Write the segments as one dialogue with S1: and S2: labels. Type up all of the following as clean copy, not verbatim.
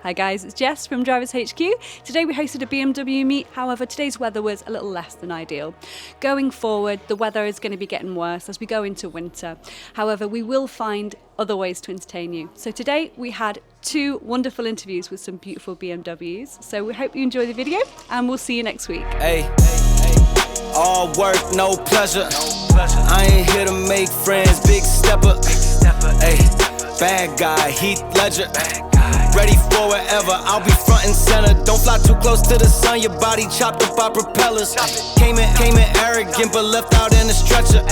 S1: Hi guys, it's Jess from Drivers HQ. Today we hosted a BMW meet, however today's weather was a little less than ideal. Going forward, the weather is going to be getting worse as we go into winter. However, we will find other ways to entertain you. So today we had two wonderful interviews with some beautiful BMWs. So we hope you enjoy the video and we'll see you next week.
S2: Hey, all work, no pleasure. I ain't here to make friends, big stepper. Hey, bad guy, Heath Ledger. Ready for wherever, I'll be front and center. Don't fly too close to the sun, your body chopped up by propellers. Came in arrogant, but left out in a stretcher.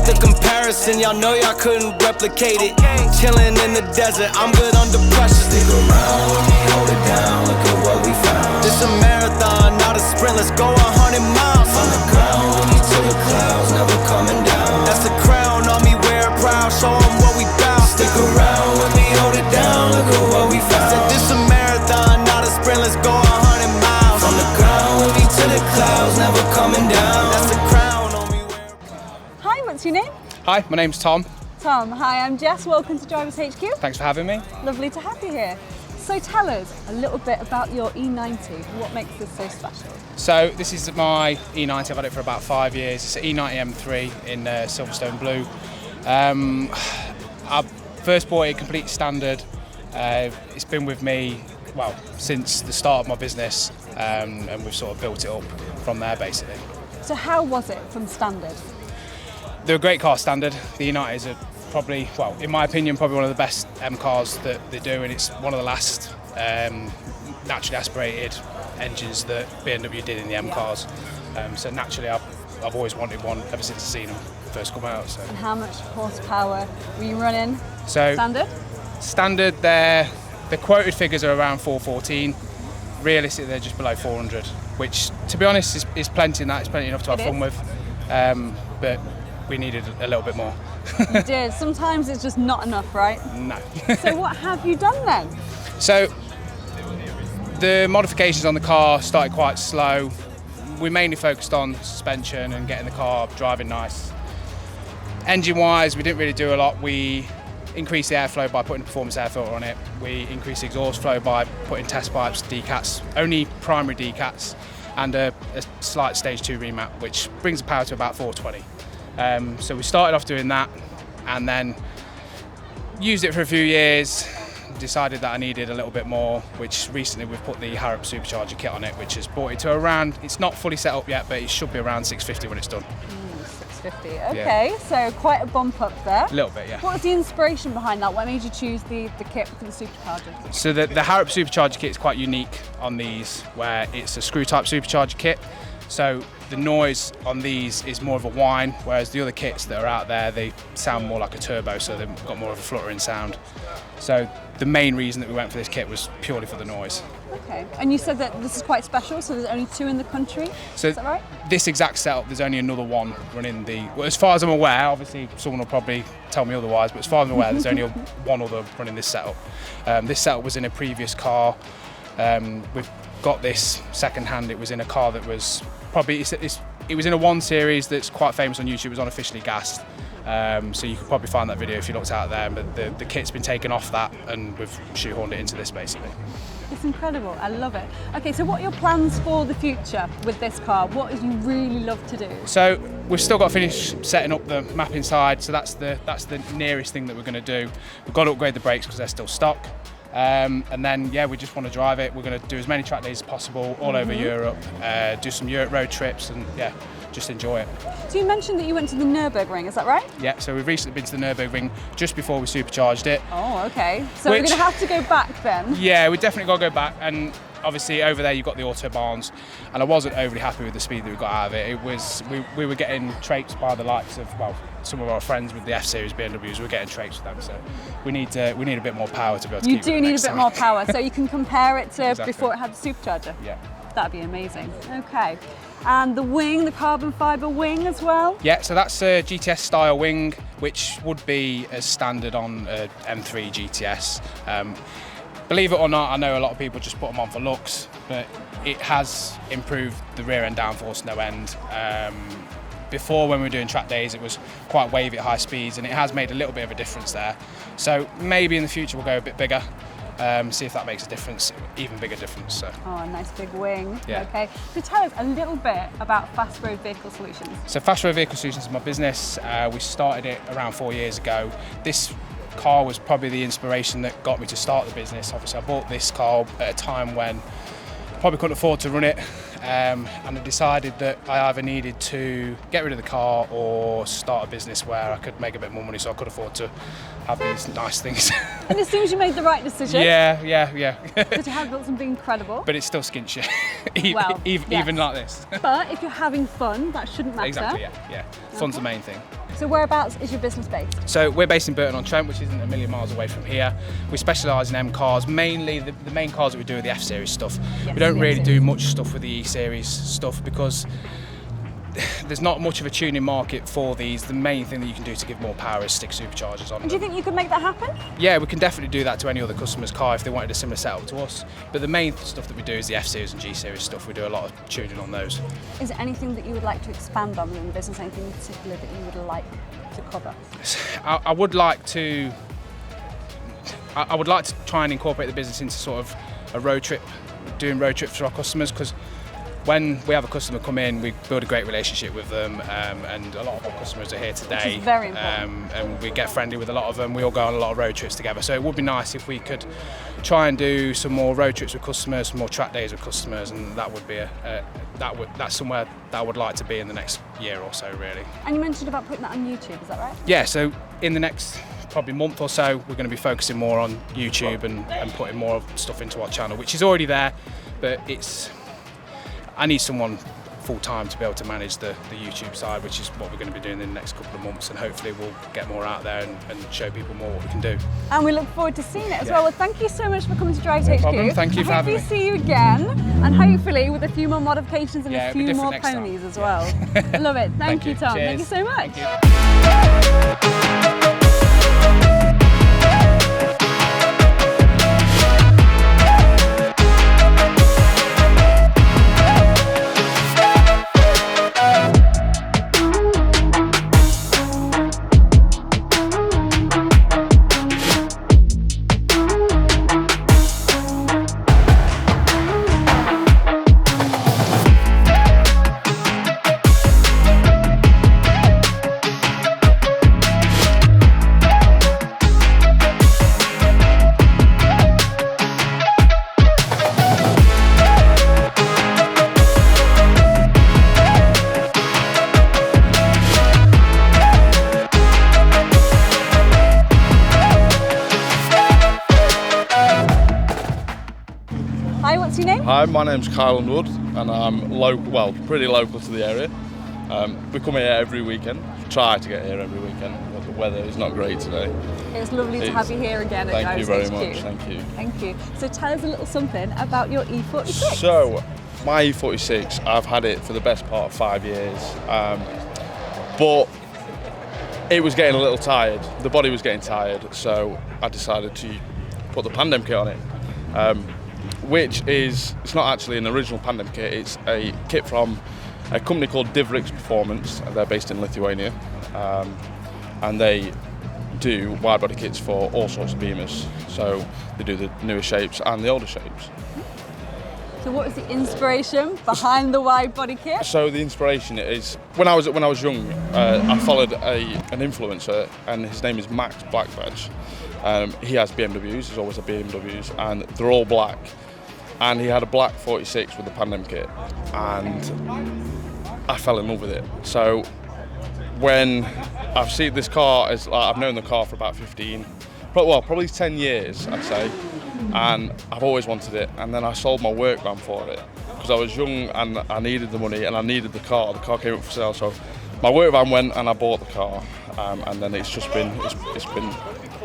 S2: The comparison, y'all know y'all couldn't replicate it. Chilling in the desert, I'm good under pressure. Stick around with me, hold it down, look at what we found. This a marathon, not a sprint, let's go 100 miles. On the ground, with me to the clouds, never coming down. That's a crown on me, wear it proud, show 'em what we bout. Stick around with me, hold it down, look at what we found. Said this a marathon, not a sprint, let's go 100 miles. On the ground, with me to the clouds, never coming down. That's a crown on me, wear it proud.
S1: Hi, what's your name?
S3: Hi, my name's Tom.
S1: Tom, hi, I'm Jess. Welcome to Drivers HQ.
S3: Thanks for having me.
S1: Lovely to have you here. So tell us a little bit about your E90. What makes this so special?
S3: So this is my E90. I've had it for about 5 years. It's an E90 M3 in Silverstone blue. I first bought it complete standard. It's been with me, well, since the start of my business, and we've sort of built it up from there basically.
S1: So how was it from standard?
S3: They're a great car standard. The E90s are probably, well, in my opinion, probably one of the best M cars that they do, and it's one of the last naturally aspirated engines that BMW did in the M cars. So naturally, I've always wanted one ever since I've seen them first come out. So.
S1: And how much horsepower were you running?
S3: So
S1: Standard,
S3: the quoted figures are around 414. Realistically, they're just below 400, which, to be honest, is plenty. And that is plenty enough to have fun with. But we needed a little bit more.
S1: You did. Sometimes it's just not enough, right?
S3: No.
S1: So what have you done then?
S3: So the modifications on the car started quite slow. We mainly focused on suspension and getting the car driving nice. Engine-wise, we didn't really do a lot. We increased the airflow by putting a performance air filter on it. We increased the exhaust flow by putting test pipes, decats, only primary decats, and a slight stage 2 remap, which brings the power to about 420. So we started off doing that and then used it for a few years, decided that I needed a little bit more, which recently we've put the Harrop Supercharger kit on it, which has brought it to around, it's not fully set up yet, but it should be around 650 when it's done.
S1: 650, okay, yeah. So quite a bump up there.
S3: A little bit, yeah.
S1: What was the inspiration behind that? What made you choose the kit for the Supercharger?
S3: So the Harrop Supercharger kit is quite unique on these, where it's a screw type Supercharger kit. So the noise on these is more of a whine, whereas the other kits that are out there, they sound more like a turbo, so they've got more of a fluttering sound. So the main reason that we went for this kit was purely for the noise.
S1: Okay, and you said that this is quite special, so there's only 2 in the country,
S3: so
S1: is that right?
S3: This exact setup, there's only another one running well, as far as I'm aware, obviously someone will probably tell me otherwise, but as far as I'm aware, there's only one other running this setup. This setup was in a previous car. We've got this second-hand. It was in a car that was probably, it was in a 1 Series that's quite famous on YouTube. It was unofficially gassed. So you could probably find that video if you looked out there, but the kit's been taken off that and we've shoehorned it into this basically.
S1: It's incredible, I love it. Okay, so what are your plans for the future with this car? What do you really love to do?
S3: So we've still got to finish setting up the map inside, so that's the nearest thing that we're going to do. We've got to upgrade the brakes because they're still stock. And then, yeah, we just want to drive it. We're going to do as many track days as possible all over Europe, do some Europe road trips and, yeah, just enjoy it.
S1: So you mentioned that you went to the Nürburgring, is that right?
S3: Yeah, so we've recently been to the Nürburgring just before we supercharged it.
S1: Oh, okay. So we're going to have to go back then?
S3: Yeah, we definitely got to go back. And obviously over there you've got the Autobahns, and I wasn't overly happy with the speed that we got out of it. It was, we were getting traipsed by the likes of, well, some of our friends with the F-Series BMWs, we were getting traipsed with them, so we need a bit more power to be able to keep it.
S1: You do need a bit more power, so you can compare it to
S3: Exactly.
S1: before it had the Supercharger?
S3: Yeah.
S1: That'd be amazing. Okay. And the wing, the carbon fibre wing as well?
S3: Yeah, so that's a GTS style wing, which would be as standard on a M3 GTS. Believe it or not, I know a lot of people just put them on for looks, but it has improved the rear end downforce no end. Before, when we were doing track days, it was quite wavy at high speeds, and it has made a little bit of a difference there. So maybe in the future we'll go a bit bigger. see if that makes a difference, even bigger difference. So.
S1: Oh, a nice big wing.
S3: Yeah.
S1: Okay. So tell us a little bit about Fast Road Vehicle Solutions.
S3: So Fast Road Vehicle Solutions is my business. We started it around 4 years ago. This car was probably the inspiration that got me to start the business. Obviously, I bought this car at a time when I probably couldn't afford to run it, and I decided that I either needed to get rid of the car or start a business where I could make a bit more money so I could afford to have these nice things.
S1: And it seems you made the right decision.
S3: Yeah.
S1: Because you have built something incredible.
S3: But it's still skin shit,
S1: Well,
S3: even
S1: yes.
S3: like this.
S1: But if you're having fun, that shouldn't matter.
S3: Exactly, yeah. Fun's the main thing.
S1: So whereabouts is your business based?
S3: So we're based in Burton-on-Trent, which isn't a million miles away from here. We specialise in M cars, mainly the main cars that we do are the F Series stuff.
S1: Yes,
S3: we don't
S1: the
S3: really
S1: F-Series.
S3: do much stuff with the E Series stuff because there's not much of a tuning market for these. The main thing that you can do to give more power is stick superchargers on
S1: And do you
S3: them.
S1: think you could make that happen?
S3: Yeah, we can definitely do that to any other customer's car if they wanted a similar setup to us. But the main stuff that we do is the F Series and G Series stuff. We do a lot of tuning on those.
S1: Is there anything that you would like to expand on in the business? Anything in particular that you would like to cover?
S3: I would like to try and incorporate the business into sort of a road trip, doing road trips for our customers, because when we have a customer come in, we build a great relationship with them, and a lot of our customers are here today.
S1: Which is very important.
S3: And we get friendly with a lot of them. We all go on a lot of road trips together. So it would be nice if we could try and do some more road trips with customers, some more track days with customers, and that would be that's somewhere that I would like to be in the next year or so, really.
S1: And you mentioned about putting that on YouTube, is that right?
S3: Yeah, so in the next probably month or so, we're going to be focusing more on YouTube and putting more stuff into our channel, which is already there, but I need someone full-time to be able to manage the YouTube side, which is what we're going to be doing in the next couple of months, and hopefully we'll get more out there and show people more what we can do.
S1: And we look forward to seeing it as
S3: Yeah.
S1: well. Well, thank you so much for coming to Drivers HQ.
S3: problem. Thank you for having me.
S1: Hopefully see you again, and hopefully with a few more modifications and
S3: Yeah,
S1: a
S3: it'll be
S1: few
S3: different
S1: more
S3: next time.
S1: ponies as well. I love it. Thank you, Tom. Thank you
S3: Cheers.
S1: so much.
S3: Thank you.
S1: Hi, what's your name?
S4: Hi, my name's Kyle Wood, and I'm pretty local to the area. We come here every weekend, try to get here every weekend, but the weather is not great today.
S1: It's lovely to have you here again at
S4: Thank you
S1: Drivers
S4: very
S1: HQ.
S4: much, thank you.
S1: Thank you. So tell us a little something about your E46.
S4: So, my E46, I've had it for the best part of 5 years, but it was getting a little tired. The body was getting tired, so I decided to put the Pandem kit on it. Which is, it's not actually an original Pandem kit, it's a kit from a company called Divrix Performance. They're based in Lithuania, and they do wide body kits for all sorts of Beamers. So they do the newer shapes and the older shapes.
S1: So what was the inspiration behind the wide body kit?
S4: So the inspiration is, when I was young, I followed an influencer, and his name is Max Blackbadge. He has BMWs, he's always had BMWs, and they're all black. And he had a black 46 with the Pandem kit, and I fell in love with it. So when I've seen this car, I've known the car for about probably 10 years, I'd say, and I've always wanted it. And then I sold my work van for it because I was young and I needed the money and I needed the car. The car came up for sale, so my work van went and I bought the car, and then it's been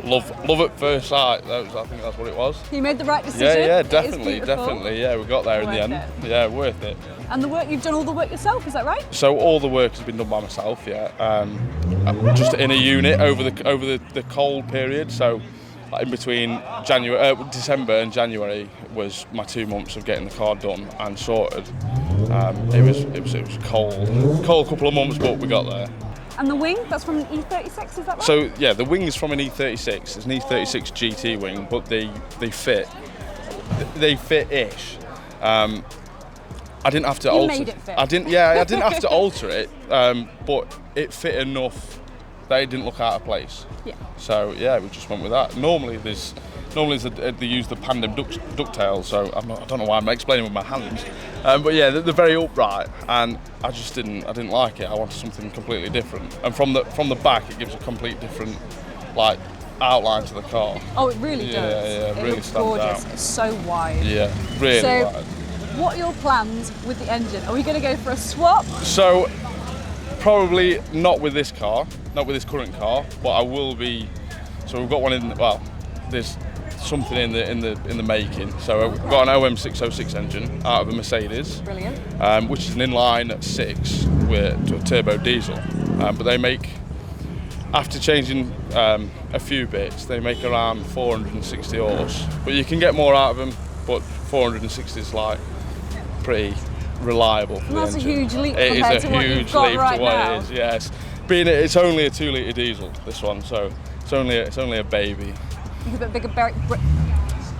S4: love at first sight. I think that's what it was.
S1: You made the right decision.
S4: Yeah,
S1: It is
S4: definitely. Yeah, we got there in the
S1: Worth
S4: end.
S1: it.
S4: Yeah, worth it.
S1: And the work, you've done all the work yourself, is that right?
S4: So all the work has been done by myself. Yeah, I'm just in a unit over the cold period. So in between December and January was my 2 months of getting the car done and sorted. It was a cold couple of months, but we got there.
S1: And the wing, that's from an E36, is that right?
S4: So yeah, the wing is from an E36. It's an E36 GT wing, but they fit-ish. I didn't have to
S1: You
S4: alter.
S1: made it fit.
S4: I didn't have to alter it, but it fit enough that it didn't look out of place.
S1: Yeah.
S4: So yeah, we just went with that. Normally they use the Pandem ducktail, so I don't know why I'm explaining with my hands. But yeah, they're very upright, and I didn't like it. I wanted something completely different. And from the back, it gives a complete different like outline to the car.
S1: Oh, it really does.
S4: Yeah,
S1: it
S4: really
S1: looks
S4: stands
S1: gorgeous.
S4: out.
S1: It's so wide.
S4: Yeah, really
S1: So,
S4: wide.
S1: what are your plans with the engine? Are we going to go for a swap?
S4: So probably not with this car, not with this current car, but I will be. So we've got one in. Well, there's something in the making. So we've got an OM606 engine out of a Mercedes,
S1: Brilliant.
S4: which is an inline 6 with a turbo diesel. But they make, after changing a few bits, they make around 460 horse. But you can get more out of them. But 460 is like pretty reliable for
S1: And that's
S4: the
S1: a
S4: engine.
S1: huge leap
S4: It
S1: compared
S4: is a
S1: to what you've
S4: huge
S1: got
S4: leap
S1: right
S4: to what
S1: now.
S4: it is. Yes, it's only a 2-litre diesel. This one, so it's only a baby.
S1: You can put bigger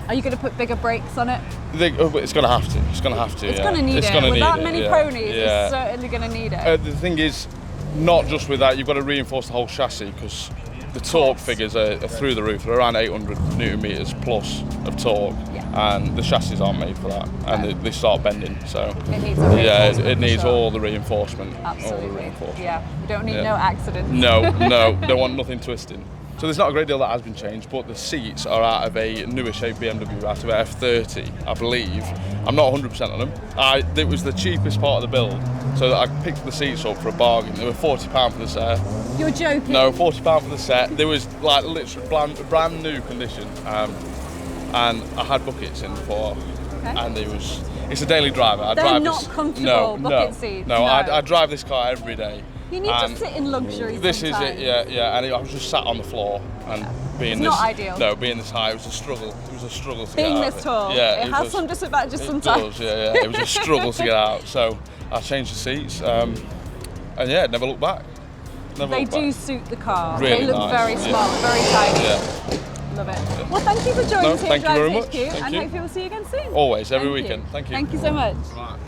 S1: Are you going to put bigger brakes on it?
S4: It's going to have to. It's going to have to.
S1: It's
S4: yeah.
S1: going to need
S4: It's
S1: it.
S4: gonna
S1: With
S4: need
S1: that
S4: it,
S1: many
S4: yeah.
S1: ponies,
S4: Yeah.
S1: it's certainly going to need it.
S4: The thing is, not just with that, you've got to reinforce the whole chassis because the torque figures are through the roof. They're around 800 newton meters plus of torque, and the chassis aren't made for that, and they start bending. So
S1: It needs a reinforcement
S4: it
S1: for
S4: needs
S1: sure.
S4: all the reinforcement.
S1: Absolutely.
S4: All the reinforcement.
S1: Yeah, we don't need
S4: Yeah.
S1: no accidents.
S4: No, don't want nothing twisting. So there's not a great deal that has been changed, but the seats are out of a newer shape BMW, out of a F30, I believe. I'm not 100% on them. It was the cheapest part of the build, so I picked the seats up for a bargain. They were £40 for the set.
S1: You're joking?
S4: No, £40 for the set. There was like literally brand new condition, and I had buckets in before, and it's a daily driver. I
S1: They're
S4: drive
S1: not
S4: this,
S1: comfortable, bucket seats,
S4: No,
S1: no.
S4: I drive this car every day.
S1: You need to sit in luxury
S4: This
S1: sometimes.
S4: is it, yeah. And I was just sat on the floor and being
S1: It's
S4: this.
S1: not ideal.
S4: No, being this high, it was a struggle. It was a struggle to
S1: Being
S4: get out
S1: this
S4: of
S1: tall,
S4: Yeah,
S1: it has some disadvantages
S4: it
S1: sometimes.
S4: does, yeah. It was a struggle to get out. So I changed the seats, and yeah, never looked back.
S1: They do suit the car.
S4: Really
S1: they look
S4: nice,
S1: very
S4: yeah.
S1: smart, very tiny.
S4: Yeah,
S1: Love it. Well, thank you for joining
S4: No,
S1: us here
S4: thank
S1: at
S4: you very
S1: Drivers
S4: much.
S1: HQ,
S4: Thank
S1: and
S4: you.
S1: hopefully we'll see you again soon.
S4: always, every
S1: Thank you.
S4: weekend. Thank you.
S1: Thank you so much.
S4: Right.